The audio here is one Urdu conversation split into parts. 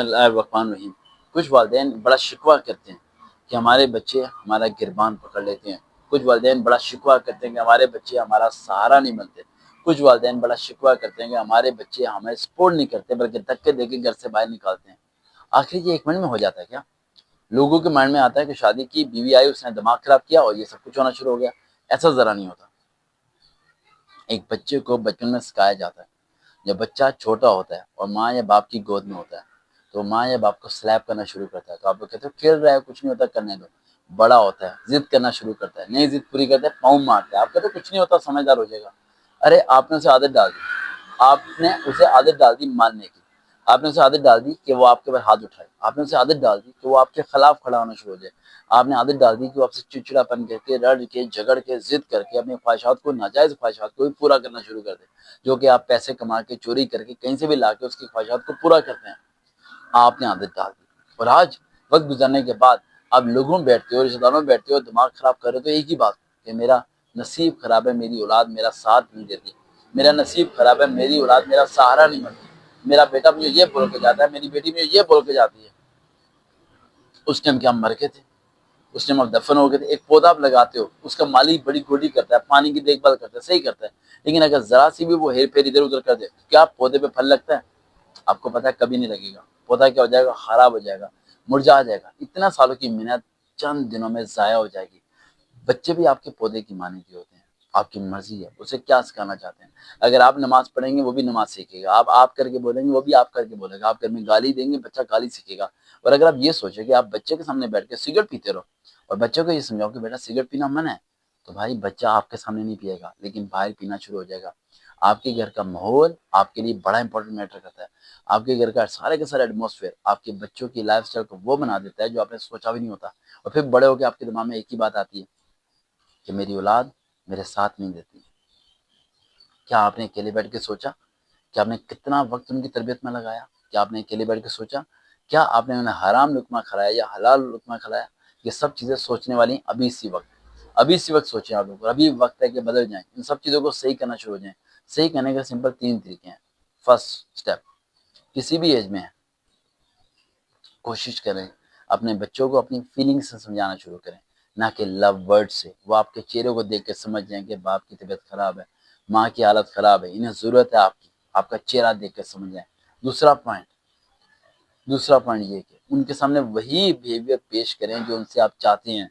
اللہ الرحمن الرحیم۔ کچھ والدین بڑا شکوہ کرتے ہیں کہ ہمارے بچے ہمارا گربان پکڑ لیتے ہیں۔ کچھ والدین بڑا شکوہ کرتے ہیں کہ ہمارے بچے ہمارا سہارا نہیں بنتے۔ کچھ والدین بڑا شکوہ کرتے ہیں کہ ہمارے بچے ہمیں سپورٹ نہیں کرتے بلکہ دھکے دے کے گھر سے باہر نکالتے ہیں۔ آخر یہ ایک منٹ میں ہو جاتا ہے کیا؟ لوگوں کے مائنڈ میں آتا ہے کہ شادی کی، بیوی آئی، اس نے دماغ خراب کیا اور یہ سب کچھ ہونا شروع ہو گیا۔ ایسا ذرا نہیں ہوتا۔ ایک بچے کو بچپن میں سکھایا جاتا ہے، جب بچہ چھوٹا ہوتا ہے اور ماں یا باپ کی گود میں ہوتا ہے تو ماں یا باپ کو سلیپ کرنا شروع کرتا ہے، تو آپ کو کہتے ہو کھیل رہا ہے، کچھ نہیں ہوتا، کرنے دو۔ بڑا ہوتا ہے، ضد کرنا شروع کرتا ہے، نہیں ضد پوری کرتا ہے، پاؤں مارتا ہے، آپ کہتے ہو کچھ نہیں ہوتا، سمجھدار ہو جائے گا۔ ارے آپ نے اسے عادت ڈال دی، آپ نے اسے عادت ڈال دی ماننے کی، آپ نے اسے عادت ڈال دی کہ وہ آپ کے اوپر ہاتھ اٹھائے، آپ نے اسے عادت ڈال دی کہ وہ آپ کے خلاف کھڑا ہونا شروع ہو جائے، آپ نے عادت ڈال دی کہ وہ آپ سے چڑچڑا پن کر کے، رڑ کے، جھگڑ کے، ضد کر کے اپنی خواہشات کو، ناجائز خواہشات کو بھی پورا کرنا شروع کر دے، جو کہ آپ پیسے کما کے، چوری کر کے، کہیں سے بھی لا کے اس کی خواہشات کو پورا کرتے ہیں۔ آپ نے عادت ڈال دی، اور آج وقت گزرنے کے بعد آپ لوگوں میں بیٹھتے ہو، رشتہ داروں میں بیٹھتے ہو، دماغ خراب کر رہے ہو تو ایک ہی بات کہ میرا نصیب خراب ہے، میری اولاد میرا ساتھ نہیں دیتی، میرا نصیب خراب ہے، میری اولاد میرا سہارا نہیں بنتی، میرا بیٹا مجھے یہ بول کے جاتا ہے، میری بیٹی مجھے یہ بول کے جاتی ہے۔ اس ٹائم کیا ہم مر گئے تھے؟ اس ٹائم آپ دفن ہو گئے تھے۔ ایک پودا آپ لگاتے ہو، اس کا مالی بڑی گوڈی کرتا ہے، پانی کی دیکھ بھال کرتا ہے، صحیح کرتا ہے، لیکن اگر ذرا سی بھی وہ ہیر پھیر ادھر ادھر کر دے، کیا پودے پہ پھل لگتا ہے؟ آپ کو پتا ہے کبھی نہیں لگے گا۔ پودا کیا ہو جائے گا؟ خراب ہو جائے گا، مرجھا جائے گا۔ اتنا سالوں کی محنت چند دنوں میں ضائع ہو جائے گی۔ بچے بھی آپ کے پودے کی مانند کے ہوتے ہیں، آپ کی مرضی ہے اسے کیا سکھانا چاہتے ہیں۔ اگر آپ نماز پڑھیں گے وہ بھی نماز سیکھے گا، آپ کر کے بولیں گے وہ بھی آپ کر کے بولے گا، آپ گھر میں گالی دیں گے بچہ گالی سیکھے گا۔ اور اگر آپ یہ سوچیں کہ آپ بچے کے سامنے بیٹھ کے سگریٹ پیتے رہو اور بچے کو یہ سمجھاؤ کہ بیٹا سگریٹ پینا منع ہے، تو بھائی بچہ آپ کے سامنے نہیں پیے گا لیکن باہر پینا شروع ہو جائے گا۔ آپ کے گھر کا ماحول آپ کے لیے بڑا امپورٹنٹ میٹر کرتا ہے۔ آپ کے گھر کا سارے کے سارے ایٹماسفیئر آپ کے بچوں کی لائف سٹائل کو وہ بنا دیتا ہے جو آپ نے سوچا بھی نہیں ہوتا، اور پھر بڑے ہو کے آپ کے دماغ میں ایک ہی بات آتی ہے کہ میری اولاد میرے ساتھ نہیں دیتی۔ کیا آپ نے اکیلے بیٹھ کے سوچا کہ آپ نے کتنا وقت ان کی تربیت میں لگایا؟ کیا آپ نے اکیلے بیٹھ کے سوچا کیا آپ نے انہیں حرام لقمہ کھلایا یا حلال لقمہ کھلایا؟ یہ سب چیزیں سوچنے والی ہیں ابھی اسی وقت۔ ابھی اسی وقت سوچیں آپ لوگ، ابھی وقت ہے کہ بدل جائیں، ان سب چیزوں کو صحیح کرنا شروع ہو جائیں۔ صحیح کرنے کا سمپل 3 طریقے ہیں۔ فرسٹ سٹیپ، کسی بھی ایج میں کوشش کریں اپنے بچوں کو اپنی فیلنگ سے سمجھانا شروع کریں، نہ کہ لو ورڈ سے۔ وہ آپ کے چہرے کو دیکھ کے سمجھ جائیں کہ باپ کی طبیعت خراب ہے، ماں کی حالت خراب ہے، انہیں ضرورت ہے آپ کی، آپ کا چہرہ دیکھ کے سمجھ جائیں۔ دوسرا پوائنٹ یہ کہ ان کے سامنے وہی بیہیویئر پیش کریں جو ان سے آپ چاہتے ہیں۔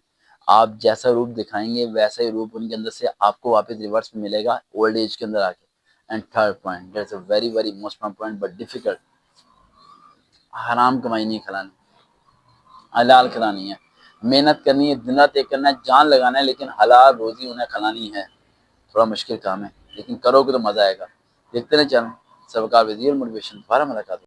آپ جیسا روپ دکھائیں گے ویسا ہی روپ ان کے اندر سے آپ کو واپس ریورس میں ملے گا اولڈ ایج کے اندر آ کے۔ And third point, that's a very very most point bit difficult, حرام کمائی نہیں کھلانی، حلال کھلانی ہے۔ محنت کرنی ہے، دن رات ایک کرنا ہے، جان لگانا ہے، لیکن حلال روزی انہیں کھلانی ہے۔ تھوڑا مشکل کام ہے لیکن کرو گے تو مزہ آئے گا۔ دیکھتے رہیں چینل سروکار وزیر موٹیویشن، دوبارہ ملاقات ہوگی۔